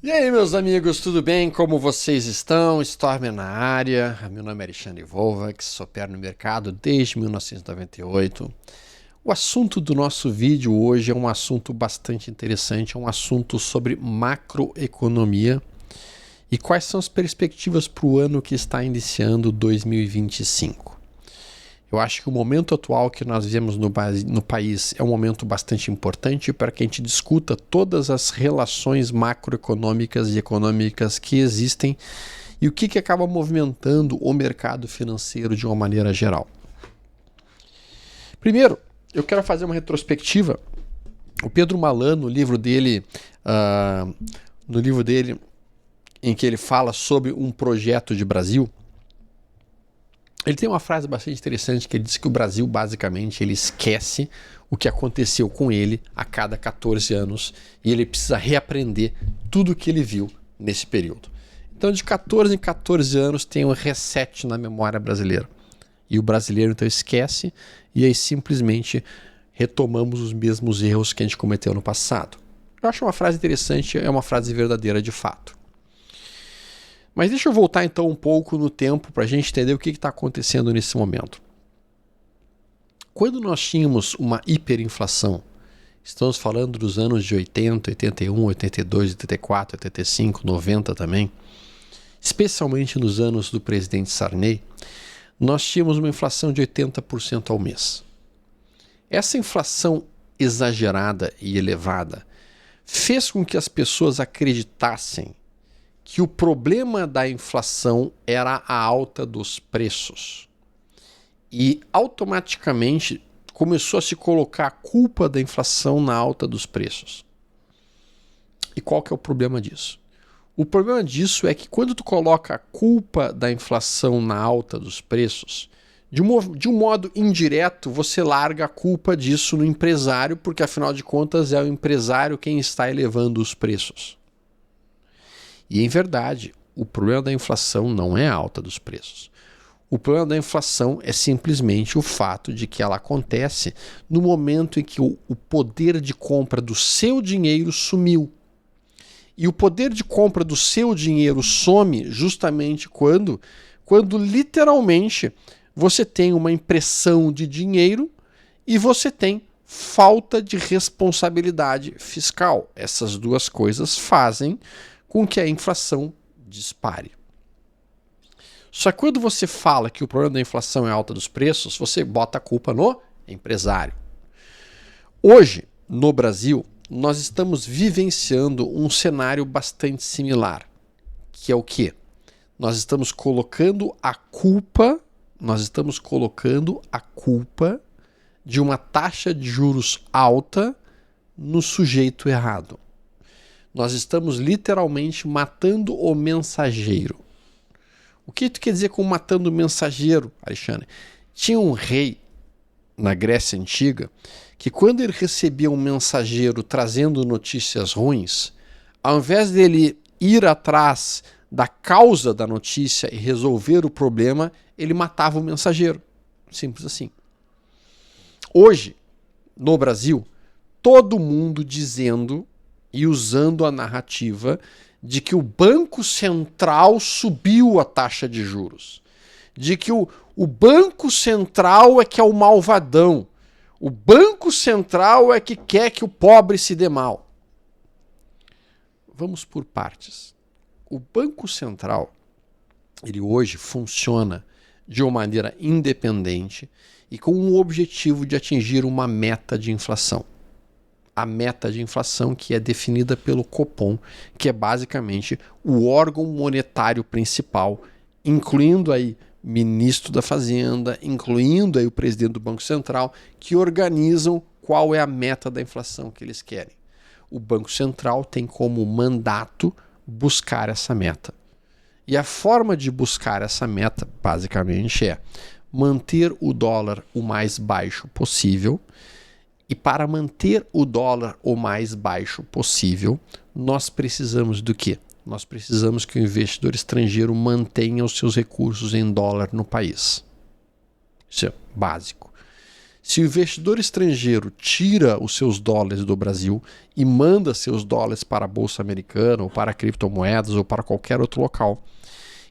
E aí, meus amigos, tudo bem? Como vocês estão? Stormer na área. Meu nome é Alexandre Volvax, opero no mercado desde 1998. O assunto do nosso vídeo hoje é um assunto bastante interessante, é um assunto sobre macroeconomia e quais são as perspectivas para o ano que está iniciando 2025. Eu acho que o momento atual que nós vivemos no país é um momento bastante importante para que a gente discuta todas as relações macroeconômicas e econômicas que existem e o que acaba movimentando o mercado financeiro de uma maneira geral. Primeiro, eu quero fazer uma retrospectiva. O Pedro Malan, no livro dele em que ele fala sobre um projeto de Brasil, ele tem uma frase bastante interessante que ele diz que o Brasil, basicamente, ele esquece o que aconteceu com ele a cada 14 anos e ele precisa reaprender tudo o que ele viu nesse período. Então, de 14 em 14 anos, tem um reset na memória brasileira. E o brasileiro, então, esquece e aí simplesmente retomamos os mesmos erros que a gente cometeu no passado. Eu acho uma frase interessante, é uma frase verdadeira de fato. Mas deixa eu voltar então um pouco no tempo para a gente entender o que está acontecendo nesse momento. Quando nós tínhamos uma hiperinflação, estamos falando dos anos de 80, 81, 82, 84, 85, 90 também, especialmente nos anos do presidente Sarney, nós tínhamos uma inflação de 80% ao mês. Essa inflação exagerada e elevada fez com que as pessoas acreditassem que o problema da inflação era a alta dos preços. E automaticamente começou a se colocar a culpa da inflação na alta dos preços. E qual que é o problema disso? O problema disso é que quando tu coloca a culpa da inflação na alta dos preços, de um modo indireto, você larga a culpa disso no empresário, porque afinal de contas é o empresário quem está elevando os preços. E em verdade, o problema da inflação não é a alta dos preços. O problema da inflação é simplesmente o fato de que ela acontece no momento em que o poder de compra do seu dinheiro sumiu. E o poder de compra do seu dinheiro some justamente quando literalmente você tem uma impressão de dinheiro e você tem falta de responsabilidade fiscal. Essas duas coisas fazem com que a inflação dispare. Só que quando você fala que o problema da inflação é a alta dos preços, você bota a culpa no empresário. Hoje, no Brasil, nós estamos vivenciando um cenário bastante similar, que é o quê? Nós estamos colocando a culpa de uma taxa de juros alta no sujeito errado. Nós estamos literalmente matando o mensageiro. O que tu quer dizer com matando o mensageiro, Alexandre? Tinha um rei na Grécia Antiga que quando ele recebia um mensageiro trazendo notícias ruins, ao invés dele ir atrás da causa da notícia e resolver o problema, ele matava o mensageiro. Simples assim. Hoje, no Brasil, todo mundo dizendo e usando a narrativa de que o Banco Central subiu a taxa de juros, de que o Banco Central é que é o malvadão, o Banco Central é que quer que o pobre se dê mal. Vamos por partes. O Banco Central, ele hoje funciona de uma maneira independente e com o objetivo de atingir uma meta de inflação. A meta de inflação que é definida pelo Copom, que é basicamente o órgão monetário principal, incluindo aí ministro da Fazenda, incluindo aí o presidente do Banco Central, que organizam qual é a meta da inflação que eles querem. O Banco Central tem como mandato buscar essa meta. E a forma de buscar essa meta, basicamente, é manter o dólar o mais baixo possível. E para manter o dólar o mais baixo possível, nós precisamos do quê? Nós precisamos que o investidor estrangeiro mantenha os seus recursos em dólar no país. Isso é básico. Se o investidor estrangeiro tira os seus dólares do Brasil e manda seus dólares para a Bolsa Americana, ou para criptomoedas, ou para qualquer outro local,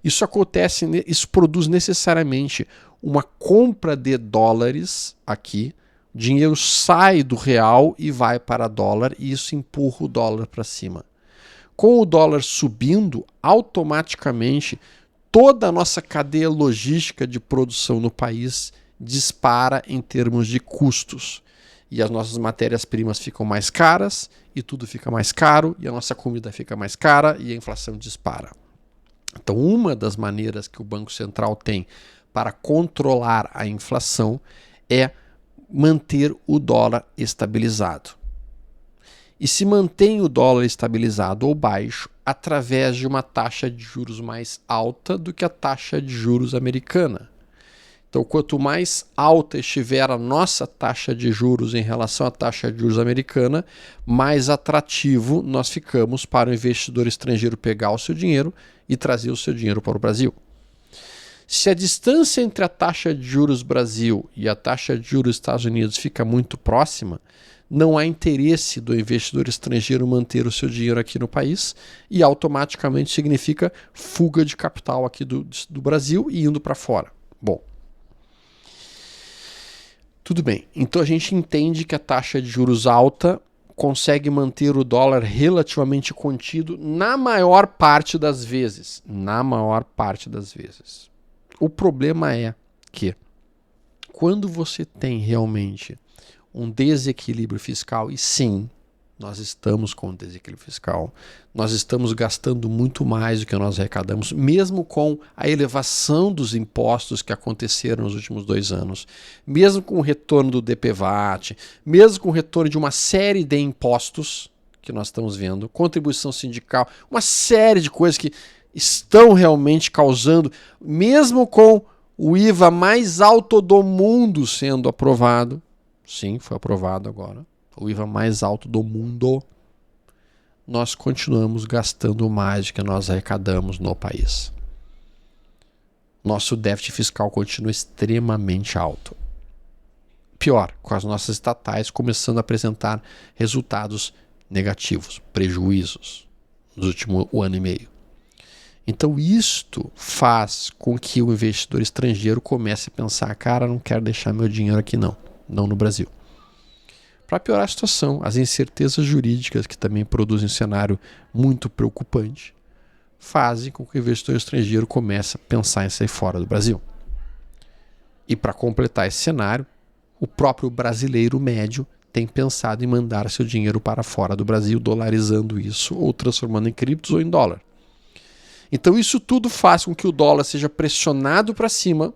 isso produz necessariamente uma compra de dólares aqui, o dinheiro sai do real e vai para dólar, e isso empurra o dólar para cima. Com o dólar subindo, automaticamente toda a nossa cadeia logística de produção no país dispara em termos de custos. E as nossas matérias-primas ficam mais caras, e tudo fica mais caro, e a nossa comida fica mais cara, e a inflação dispara. Então, uma das maneiras que o Banco Central tem para controlar a inflação é manter o dólar estabilizado. E se mantém o dólar estabilizado ou baixo através de uma taxa de juros mais alta do que a taxa de juros americana. Então, quanto mais alta estiver a nossa taxa de juros em relação à taxa de juros americana, mais atrativo nós ficamos para o investidor estrangeiro pegar o seu dinheiro e trazer o seu dinheiro para o Brasil. Se a distância entre a taxa de juros Brasil e a taxa de juros Estados Unidos fica muito próxima, não há interesse do investidor estrangeiro manter o seu dinheiro aqui no país, e automaticamente significa fuga de capital aqui do Brasil e indo para fora. Bom, tudo bem, então a gente entende que a taxa de juros alta consegue manter o dólar relativamente contido na maior parte das vezes. Na maior parte das vezes. O problema é que quando você tem realmente um desequilíbrio fiscal, e sim, nós estamos com desequilíbrio fiscal, nós estamos gastando muito mais do que nós arrecadamos, mesmo com a elevação dos impostos que aconteceram nos últimos 2 anos, mesmo com o retorno do DPVAT, mesmo com o retorno de uma série de impostos que nós estamos vendo, contribuição sindical, uma série de coisas que estão realmente causando, mesmo com o IVA mais alto do mundo sendo aprovado, sim, foi aprovado agora, o IVA mais alto do mundo, nós continuamos gastando mais do que nós arrecadamos no país. Nosso déficit fiscal continua extremamente alto. Pior, com as nossas estatais começando a apresentar resultados negativos, prejuízos, nos últimos 1 ano e meio. Então isto faz com que o investidor estrangeiro comece a pensar, cara, não quero deixar meu dinheiro aqui não no Brasil. Para piorar a situação, as incertezas jurídicas, que também produzem um cenário muito preocupante, fazem com que o investidor estrangeiro comece a pensar em sair fora do Brasil. E para completar esse cenário, o próprio brasileiro médio tem pensado em mandar seu dinheiro para fora do Brasil, dolarizando isso, ou transformando em criptos ou em dólar. Então isso tudo faz com que o dólar seja pressionado para cima,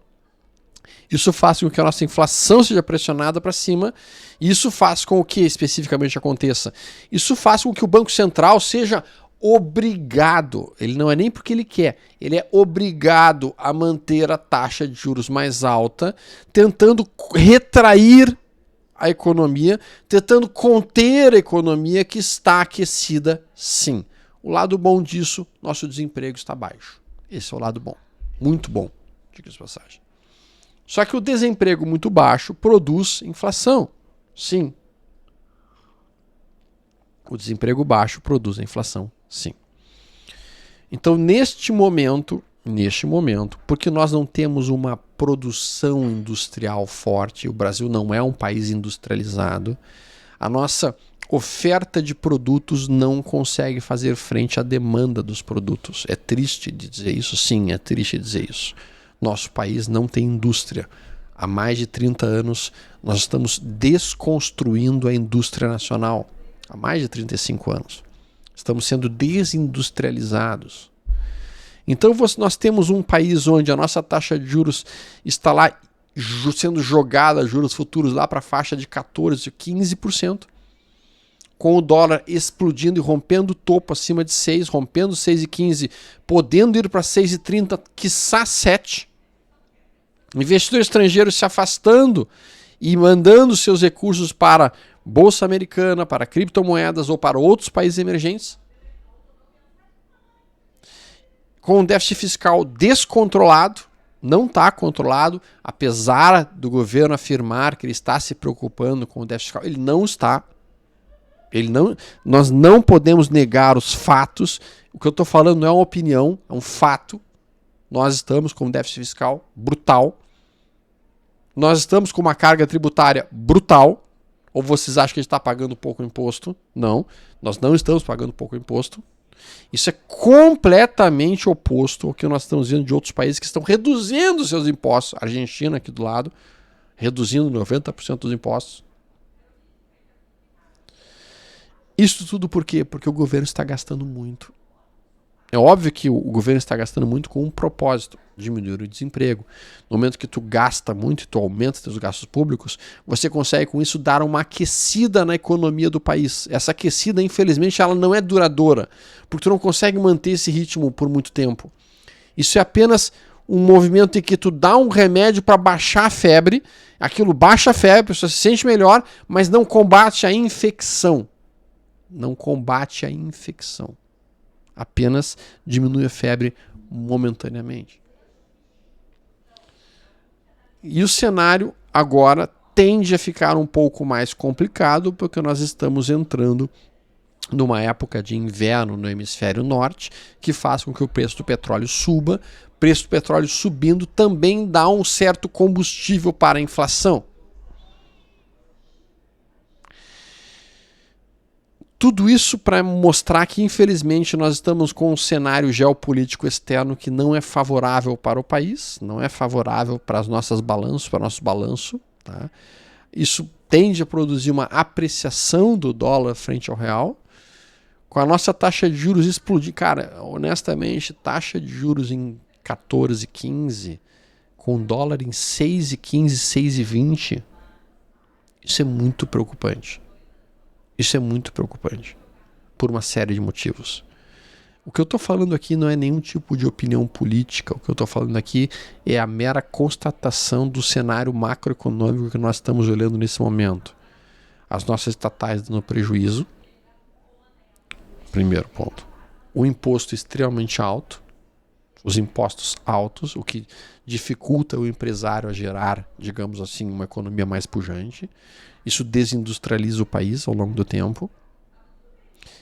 isso faz com que a nossa inflação seja pressionada para cima, e isso faz com que especificamente aconteça. Isso faz com que o Banco Central seja obrigado, ele não é nem porque ele quer, ele é obrigado a manter a taxa de juros mais alta, tentando retrair a economia, tentando conter a economia que está aquecida, sim. O lado bom disso, nosso desemprego está baixo. Esse é o lado bom, muito bom, diga-se de passagem. Só que o desemprego muito baixo produz inflação. Sim. O desemprego baixo produz a inflação. Sim. Então, neste momento, porque nós não temos uma produção industrial forte, o Brasil não é um país industrializado, a nossa oferta de produtos não consegue fazer frente à demanda dos produtos. É triste dizer isso? Sim, é triste dizer isso. Nosso país não tem indústria. Há mais de 30 anos, nós estamos desconstruindo a indústria nacional. Há mais de 35 anos. Estamos sendo desindustrializados. Então, nós temos um país onde a nossa taxa de juros está lá sendo jogada, juros futuros, lá para a faixa de 14%, 15%. Com o dólar explodindo e rompendo o topo acima de 6, rompendo 6,15, podendo ir para 6,30, quiçá 7. Investidor estrangeiro se afastando e mandando seus recursos para Bolsa Americana, para criptomoedas ou para outros países emergentes. Com um déficit fiscal descontrolado, Não está controlado, apesar do governo afirmar que ele está se preocupando com o déficit fiscal. Ele não está. Nós não podemos negar os fatos. O que eu estou falando não é uma opinião, é um fato. Nós estamos com um déficit fiscal brutal. Nós estamos com uma carga tributária brutal. Ou vocês acham que a gente está pagando pouco imposto? Não, nós não estamos pagando pouco imposto. Isso é completamente oposto ao que nós estamos vendo de outros países que estão reduzindo seus impostos. A Argentina aqui do lado, reduzindo 90% dos impostos. Isso tudo por quê? Porque o governo está gastando muito. É óbvio que o governo está gastando muito com um propósito, diminuir o desemprego. No momento que tu gasta muito e tu aumenta teus gastos públicos, você consegue com isso dar uma aquecida na economia do país. Essa aquecida, infelizmente, ela não é duradoura, porque tu não consegue manter esse ritmo por muito tempo. Isso é apenas um movimento em que tu dá um remédio para baixar a febre, aquilo baixa a febre, a pessoa se sente melhor, mas não combate a infecção. Não combate a infecção. Apenas diminui a febre momentaneamente. E o cenário agora tende a ficar um pouco mais complicado porque nós estamos entrando numa época de inverno no hemisfério norte que faz com que o preço do petróleo suba. O preço do petróleo subindo também dá um certo combustível para a inflação. Tudo isso para mostrar que, infelizmente, nós estamos com um cenário geopolítico externo que não é favorável para o país, não é favorável para as nossas balanços, para o nosso balanço. Tá? Isso tende a produzir uma apreciação do dólar frente ao real. Com a nossa taxa de juros explodir, cara, honestamente, taxa de juros em 14,15, com dólar em 6,15, 6,20, isso é muito preocupante. Isso é muito preocupante, por uma série de motivos. O que eu estou falando aqui não é nenhum tipo de opinião política, o que eu estou falando aqui é a mera constatação do cenário macroeconômico que nós estamos olhando nesse momento. As nossas estatais dando prejuízo, primeiro ponto. O imposto extremamente alto, os impostos altos, o que dificulta o empresário a gerar, digamos assim, uma economia mais pujante. Isso desindustrializa o país ao longo do tempo.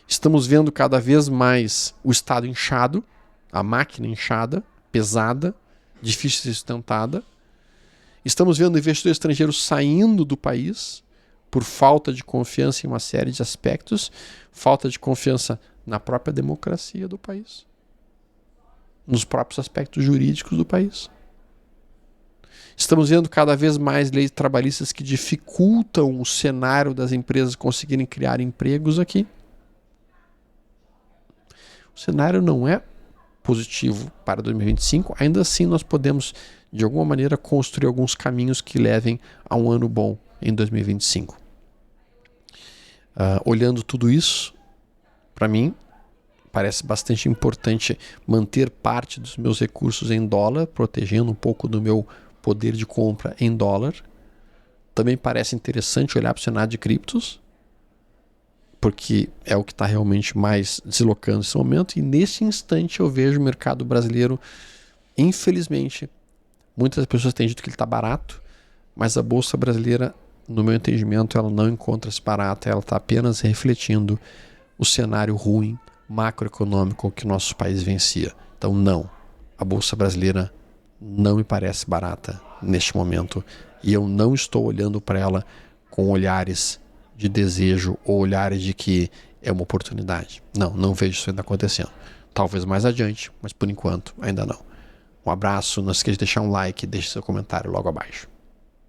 Estamos vendo cada vez mais o Estado inchado, a máquina inchada, pesada, difícil de ser sustentada. Estamos vendo investidores estrangeiros saindo do país por falta de confiança em uma série de aspectos, falta de confiança na própria democracia do país, nos próprios aspectos jurídicos do país. Estamos vendo cada vez mais leis trabalhistas que dificultam o cenário das empresas conseguirem criar empregos aqui. O cenário não é positivo para 2025, ainda assim nós podemos, de alguma maneira, construir alguns caminhos que levem a um ano bom em 2025. Olhando tudo isso, para mim, parece bastante importante manter parte dos meus recursos em dólar, protegendo um pouco do meu poder de compra em dólar. Também parece interessante olhar para o cenário de criptos, porque é o que está realmente mais deslocando nesse momento. E nesse instante eu vejo o mercado brasileiro, infelizmente, muitas pessoas têm dito que ele está barato, mas a Bolsa Brasileira, no meu entendimento, ela não encontra-se barata, ela está apenas refletindo o cenário ruim macroeconômico que nosso país vencia. Então não, a Bolsa Brasileira não me parece barata neste momento e eu não estou olhando para ela com olhares de desejo ou olhares de que é uma oportunidade. Não vejo isso ainda acontecendo. Talvez mais adiante, mas por enquanto ainda não. Um abraço, não esqueça de deixar um like, deixe seu comentário logo abaixo.